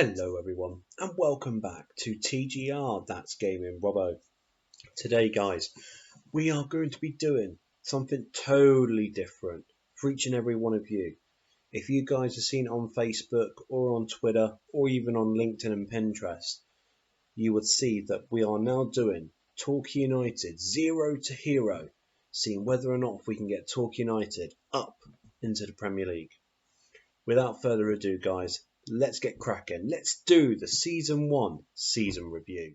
Hello everyone and welcome back to TGR, that's Gaming Robo. Today guys, we are going to be doing something totally different for each and every one of you. If you guys have seen it on Facebook or on Twitter or even on LinkedIn and Pinterest, you would see that we are now doing Torquay United 0 to hero, seeing whether or not we can get Torquay United up into the Premier League. Without further ado guys, let's get cracking. Let's do the Season 1 season review.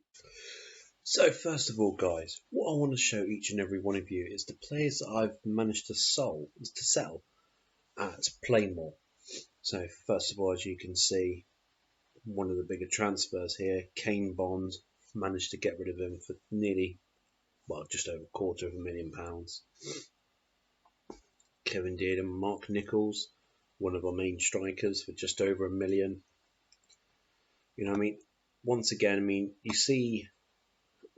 So first of all guys, what I want to show each and every one of you is the players that I've managed to sell at Playmore. So first of all, as you can see, one of the bigger transfers here, Kane Bond, managed to get rid of him for nearly, well, just over £250,000. Kevin Dearden, Mark Nichols, one of our main strikers, for just over £1 million. You know what I mean? Once again, I mean, you see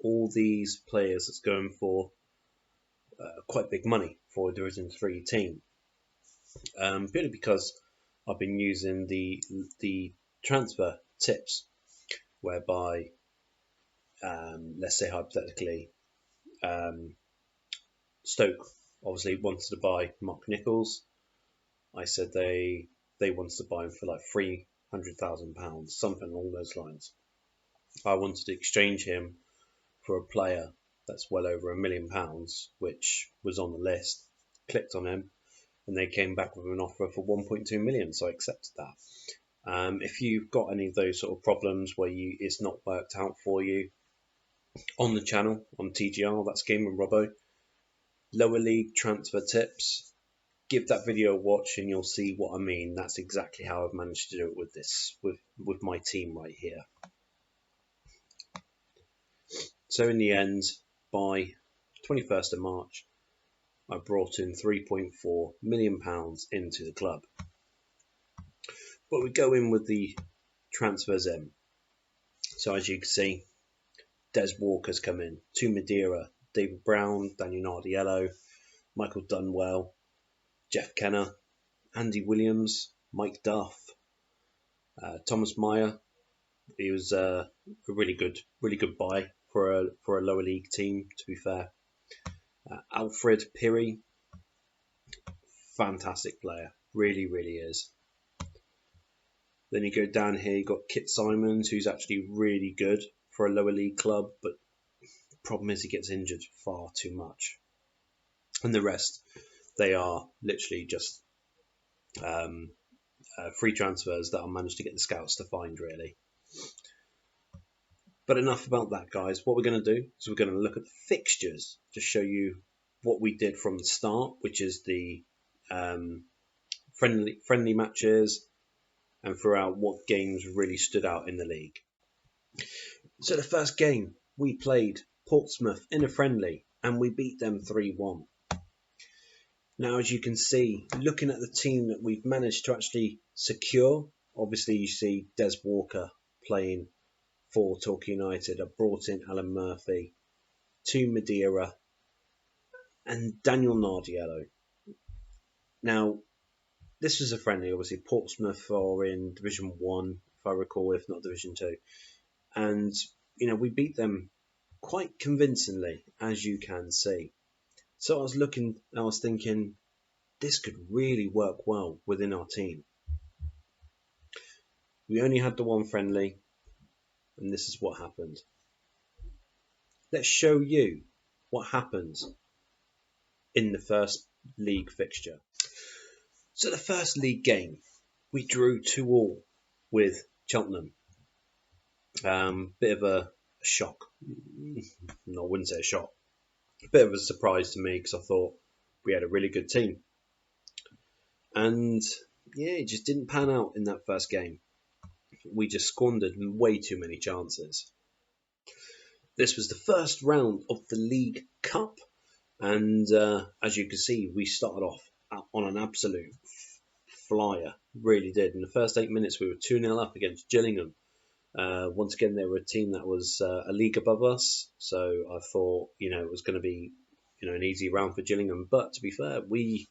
all these players that's going for quite big money for a Division 3 team. Purely because I've been using the transfer tips, whereby, let's say hypothetically, Stoke obviously wanted to buy Mark Nichols. I said they wanted to buy him for like £300,000, something along those lines. I wanted to exchange him for a player that's well over £1 million, which was on the list. Clicked on him, and they came back with an offer for 1.2 million, so I accepted that. If you've got any of those sort of problems where it's not worked out for you, on the channel on TGR, that's Gaming Robo, lower league transfer tips, give that video a watch and you'll see what I mean. That's exactly how I've managed to do it with this, with my team right here. So in the end, by 21st of March, I brought in £3.4 million into the club. But we go in with the transfers in. So as you can see, Des Walker's come in, to Madeira, David Brown, Daniel Nardiello, Michael Dunwell, Jeff Kenner, Andy Williams, Mike Duff, Thomas Meyer. He was a really good buy for a lower league team, to be fair. Alfred Pirri, fantastic player, really is. Then you go down here, you got Kit Simons, who's actually really good for a lower league club, but the problem is he gets injured far too much. And the rest, they are literally just free transfers that I managed to get the scouts to find, really. But enough about that, guys. What we're going to do is we're going to look at the fixtures to show you what we did from the start, which is the friendly matches, and throughout what games really stood out in the league. So the first game, we played Portsmouth in a friendly, and we beat them 3-1. Now, as you can see, looking at the team that we've managed to actually secure, obviously you see Des Walker playing for Torquay United. I brought in Alan Murphy, to Madeira, and Daniel Nardiello. Now, this was a friendly. Obviously, Portsmouth are in Division 1, if I recall, if not Division 2. And, you know, we beat them quite convincingly, as you can see. So I was thinking, this could really work well within our team. We only had the one friendly, and this is what happened. Let's show you what happens in the first league fixture. So the first league game, we drew 2-2 with Cheltenham. Bit of a shock. No, I wouldn't say a shock. A bit of a surprise to me, because I thought we had a really good team. And yeah, it just didn't pan out in that first game. We just squandered way too many chances. This was the first round of the League Cup, and as you can see, we started off on an absolute flyer, really did. In the first 8 minutes, we were 2-0 up against Gillingham. Once again, they were a team that was a league above us, so I thought, you know, it was going to be, you know, an easy round for Gillingham. But to be fair, we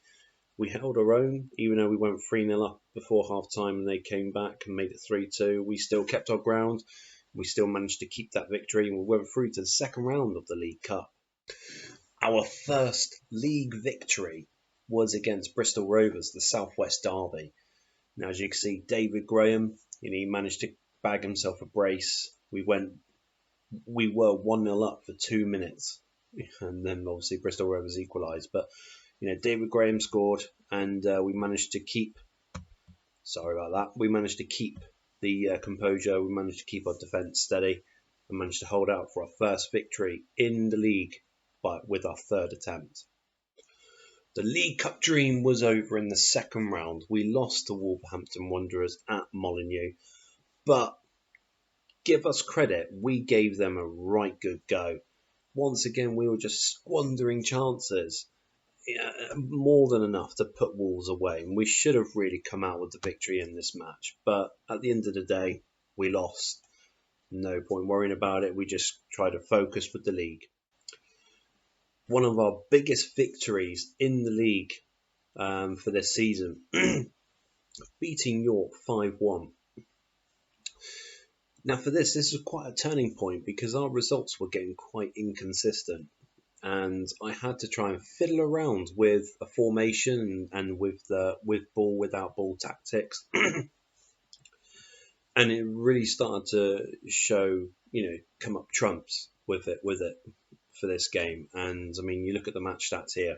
We held our own, even though we went 3-0 up before half-time and they came back and made it 3-2. We still kept our ground. We still managed to keep that victory and we went through to the second round of the League Cup. Our first league victory was against Bristol Rovers, the Southwest Derby. Now, as you can see, David Graham, he managed to bag himself a brace. We were 1-0 up for 2 minutes, and then obviously Bristol Rovers equalised. But David Graham scored, and we managed to keep. Sorry about that. We managed to keep the composure. We managed to keep our defence steady, and managed to hold out for our first victory in the league, but with our third attempt. The League Cup dream was over in the second round. We lost to Wolverhampton Wanderers at Molineux, but give us credit, we gave them a right good go. Once again, we were just squandering chances, more than enough to put Wolves away, and we should have really come out with the victory in this match. But at the end of the day, we lost. No point worrying about it. We just try to focus with the league. One of our biggest victories in the league for this season, beating York 5-1. Now for this was quite a turning point because our results were getting quite inconsistent and I had to try and fiddle around with a formation and with ball without ball tactics. And it really started to show, come up trumps with it for this game. And I mean, you look at the match stats here.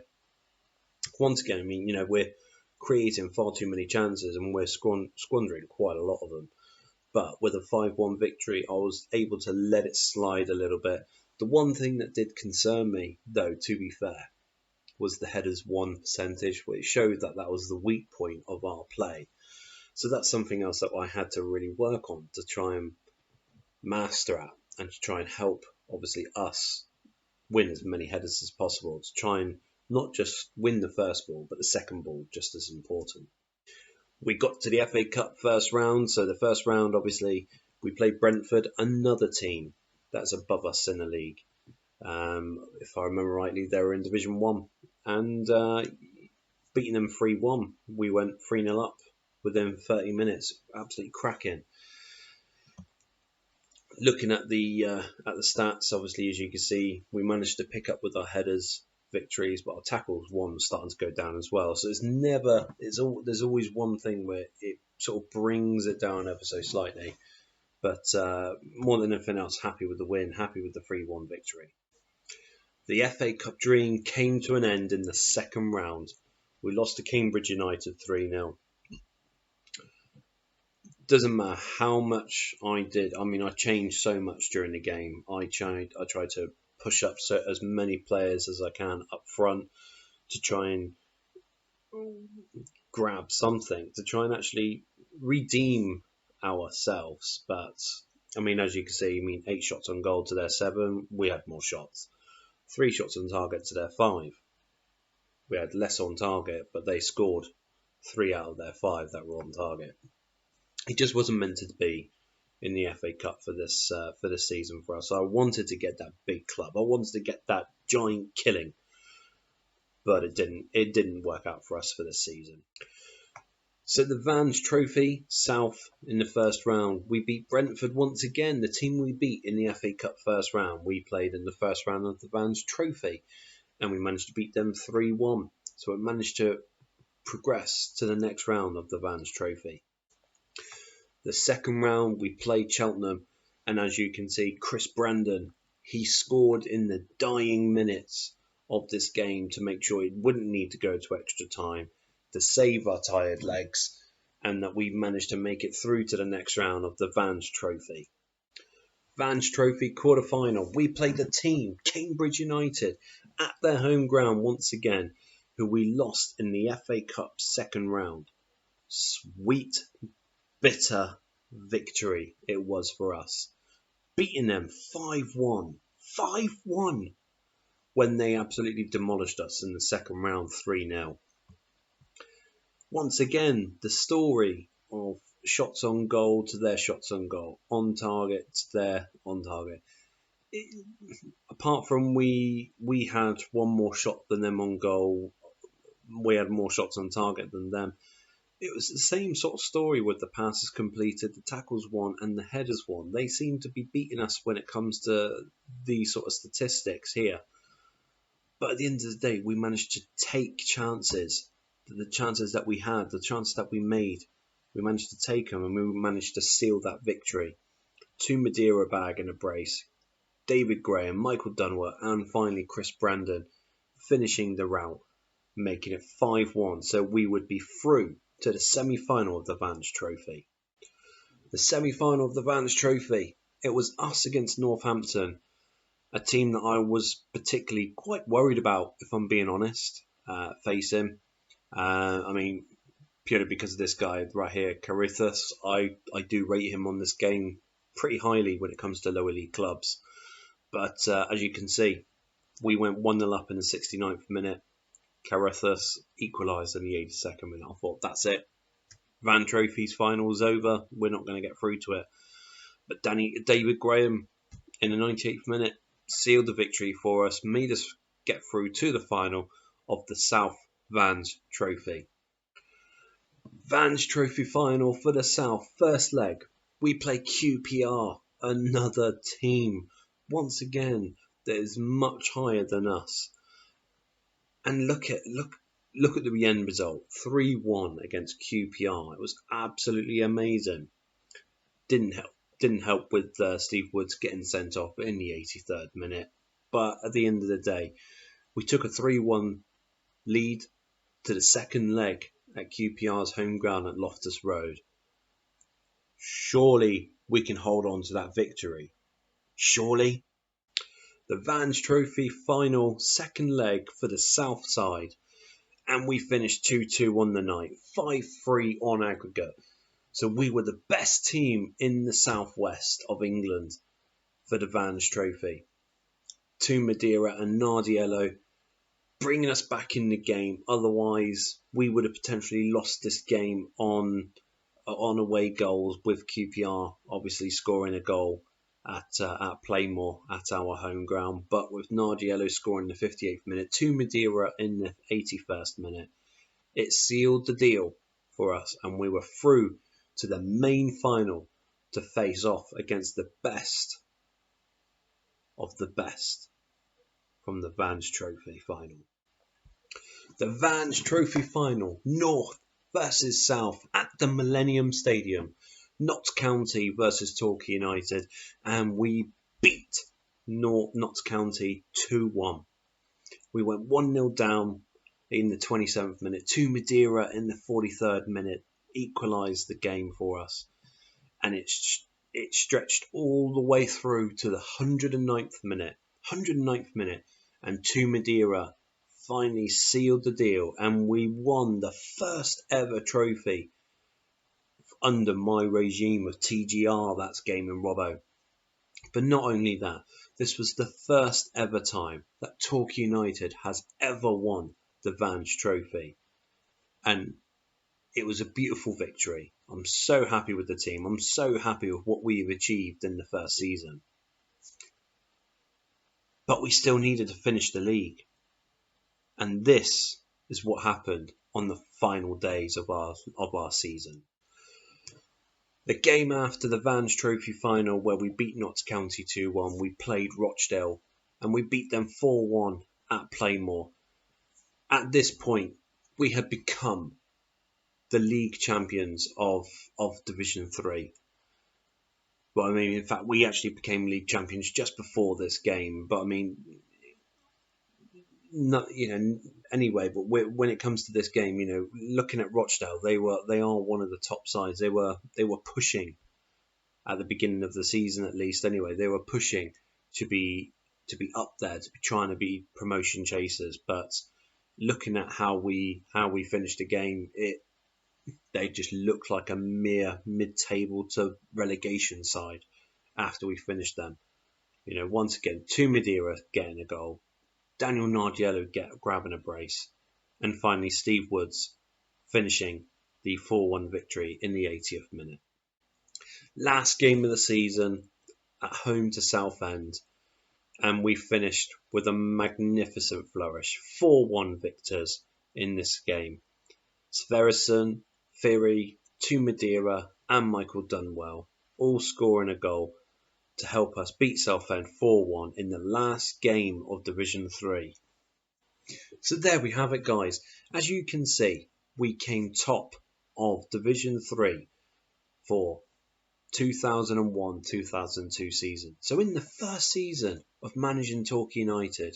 Once again, I mean, we're creating far too many chances and we're squandering quite a lot of them. But with a 5-1 victory, I was able to let it slide a little bit. The one thing that did concern me, though, to be fair, was the headers won percentage, which showed that was the weak point of our play. So that's something else that I had to really work on to try and master at and to try and help, obviously, us win as many headers as possible, to try and not just win the first ball, but the second ball just as important. We got to the FA Cup first round. So the first round, obviously, we played Brentford, another team that's above us in the league. If I remember rightly, they were in Division 1. And beating them 3-1. We went 3-0 up within 30 minutes. Absolutely cracking. Looking at the stats, obviously, as you can see, we managed to pick up with our headers victories, but our tackles was starting to go down as well. So there's always one thing where it sort of brings it down ever so slightly. But more than anything else, happy with the win, happy with the 3-1 victory. The FA Cup dream came to an end in the second round. We lost to Cambridge United 3-0. Doesn't matter how much I did. I mean, I changed so much during the game. I tried to push up as many players as I can up front to try and grab something, to try and actually redeem ourselves. But I mean, as you can see, 8 shots on goal to their 7. We had more shots. 3 shots on target to their 5. We had less on target, but they scored 3 out of their 5 that were on target. It just wasn't meant to be in the FA Cup for this season for us. So I wanted to get that big club. I wanted to get that giant killing, but it didn't work out for us for this season. So the Vans Trophy South in the first round, we beat Brentford once again. The team we beat in the FA Cup first round, we played in the first round of the Vans Trophy, and we managed to beat them 3-1. So we managed to progress to the next round of the Vans Trophy. The second round, we played Cheltenham, and as you can see, Chris Brandon, he scored in the dying minutes of this game to make sure it wouldn't need to go to extra time, to save our tired legs, and that we managed to make it through to the next round of the Vans Trophy. Vans Trophy quarter-final, we played the team, Cambridge United, at their home ground once again, who we lost in the FA Cup second round. Sweet, bitter victory it was for us, beating them 5-1 when they absolutely demolished us in the second round 3-0. Once again, the story of shots on goal to their shots on goal, on target to their on target. Apart from we had one more shot than them on goal we had more shots on target than them. It was the same sort of story with the passes completed, the tackles won, and the headers won. They seem to be beating us when it comes to these sort of statistics here. But at the end of the day, we managed to take chances, the chances that we had, the chances that we made. We managed to take them, and we managed to seal that victory. 2 Madeira bag and a brace, David Graham, Michael Dunworth, and finally Chris Brandon finishing the rout, making it 5-1, so we would be through to the semi-final of the Vans Trophy. The semi-final of the Vans Trophy, it was us against Northampton, a team that I was particularly quite worried about, if I'm being honest, facing. I mean, purely because of this guy right here, Carithus. I do rate him on this game pretty highly when it comes to lower league clubs. But as you can see, we went 1-0 up in the 69th minute. Carithus equalised in the 82nd minute. I thought, that's it. Van Trophy's final's over. We're not going to get through to it. But David Graham in the 98th minute sealed the victory for us, made us get through to the final of the South Vans Trophy. Vans Trophy final for the South, first leg. We play QPR, another team, once again, that is much higher than us. And look at the end result, 3-1 against QPR. It was absolutely amazing. Didn't help with Steve Woods getting sent off in the 83rd minute. But at the end of the day, we took a 3-1 lead to the second leg at QPR's home ground at Loftus Road. Surely we can hold on to that victory. Surely. The Vans Trophy final second leg for the South side. And we finished 2-2 on the night, 5-3 on aggregate. So we were the best team in the southwest of England for the Vans Trophy. 2 Madeira and Nardiello bringing us back in the game. Otherwise, we would have potentially lost this game on away goals, with QPR obviously scoring a goal at Playmore at our home ground. But with Nardiello scoring in the 58th minute, 2 Madeira in the 81st minute, it sealed the deal for us, and we were through to the main final to face off against the best of the best from the Vans Trophy final. The Vans Trophy final, North versus South at the Millennium Stadium. Notts County versus Torquay United, and we beat Notts County 2-1. We went 1-0 down in the 27th minute. 2 Madeira in the 43rd minute equalised the game for us, and it stretched all the way through to the 109th minute, and 2 Madeira finally sealed the deal, and we won the first ever trophy under my regime of TGR, that's Gaming Robo. But not only that, this was the first ever time that Torquay United has ever won the Vans Trophy, and it was a beautiful victory. I'm so happy with the team. I'm so happy with what we've achieved in the first season. But we still needed to finish the league. And this is what happened on the final days of our season. The game after the Vans Trophy final, where we beat Notts County 2-1, we played Rochdale and we beat them 4-1 at Playmore. At this point, we had become the league champions of Division 3. Well, I mean, in fact, we actually became league champions just before this game. But I mean, not, anyway. But when it comes to this game, looking at Rochdale, they are one of the top sides. They were pushing at the beginning of the season, at least. Anyway, they were pushing to be up there, to be trying to be promotion chasers. But looking at how we finished the game, they just looked like a mere mid-table to relegation side after we finished them. Once again, 2 Madeira getting a goal, Daniel Nardiello grabbing a brace, and finally Steve Woods finishing the 4-1 victory in the 80th minute. Last game of the season at home to Southend, and we finished with a magnificent flourish, 4-1 victors in this game. Sverrisson, Theory, Tu Madeira and Michael Dunwell all scoring a goal to help us beat Southend 4-1 in the last game of Division 3. So there we have it, guys. As you can see, we came top of Division 3 for 2001-2002 season. So in the first season of managing Torquay United,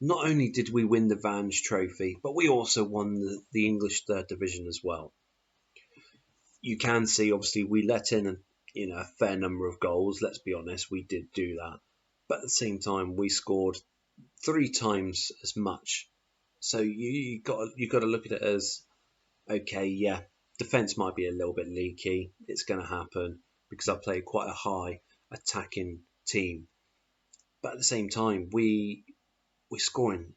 not only did we win the Vans Trophy, but we also won the English Third Division as well. You can see, obviously, we let in a fair number of goals. Let's be honest, we did do that. But at the same time, we scored 3 times as much. So you got to look at it as, okay, yeah, defence might be a little bit leaky. It's going to happen because I play quite a high attacking team. But at the same time, we're scoring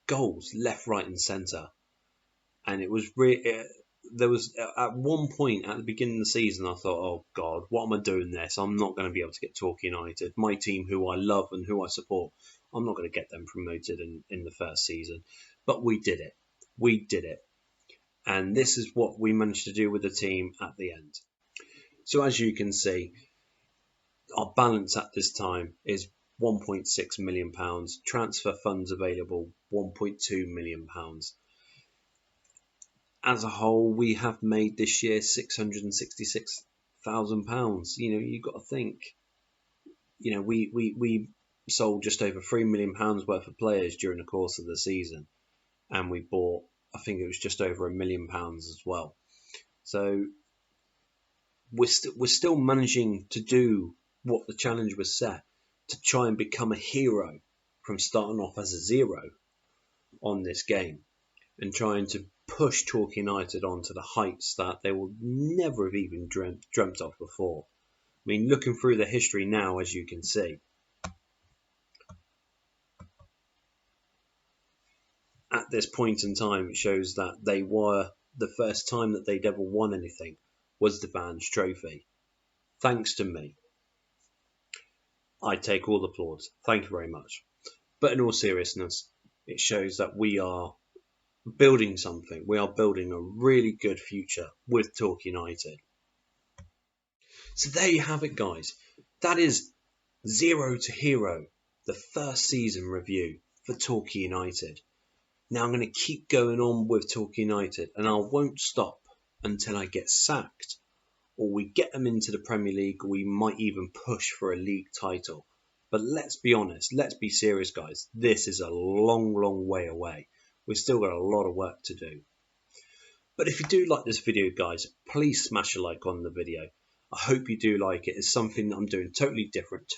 goals left, right, and centre, and it was there was at one point at the beginning of the season I thought, oh God, what am I doing this? I'm not going to be able to get Torquay United, my team who I love and who I support. I'm not going to get them promoted in the first season. But we did it. And this is what we managed to do with the team at the end. So as you can see, our balance at this time is £1.6 million, transfer funds available £1.2 million. As a whole, we have made this year £666,000. You've got to think, we sold just over £3 million worth of players during the course of the season, and we bought, I think it was just over £1 million as well. So we're still managing to do what the challenge was set, to try and become a hero from starting off as a 0 on this game and trying to push Torquay United onto the heights that they will never have even dreamt of before. I mean, looking through the history now, as you can see, at this point in time, it shows that they were the first time that they'd ever won anything was the Vans Trophy. Thanks to me. I take all the applause. Thank you very much. But in all seriousness, it shows that we are building something. We are building a really good future with Torquay United. So there you have it, guys. That is 0 to hero, the first season review for Torquay United. Now I'm going to keep going on with Torquay United, and I won't stop until I get sacked, or we get them into the Premier League, or we might even push for a league title. But let's be honest, let's be serious, guys. This is a long, long way away. We've still got a lot of work to do. But if you do like this video, guys, please smash a like on the video. I hope you do like it. It's something that I'm doing totally different,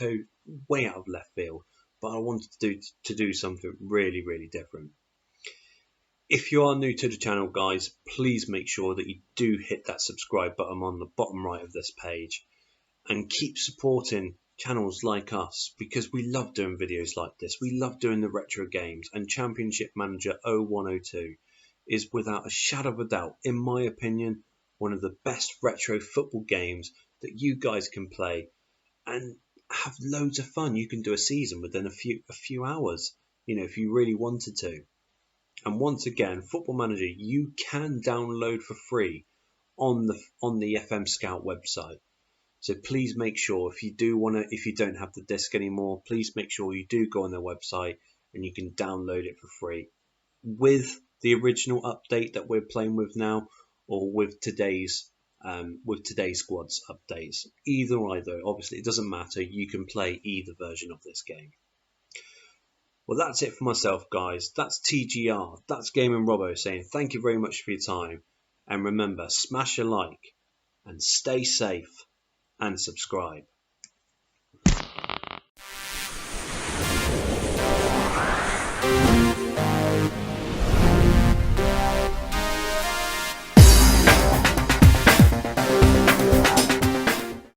way out of left field. But I wanted to do something really, really different. If you are new to the channel, guys, please make sure that you do hit that subscribe button on the bottom right of this page. And keep supporting channels like us, because we love doing videos like this. We love doing the retro games, and Championship Manager 0102 is without a shadow of a doubt, in my opinion, one of the best retro football games that you guys can play and have loads of fun. You can do a season within a few hours, if you really wanted to. And once again, Football Manager you can download for free on the FM Scout website. So please make sure, if you don't have the disc anymore, please make sure you do go on their website and you can download it for free with the original update that we're playing with now, or with today's squad's updates. Either, obviously it doesn't matter. You can play either version of this game. Well, that's it for myself, guys. That's TGR. That's Gaming Robo saying thank you very much for your time, and remember, smash a like and stay safe and subscribe.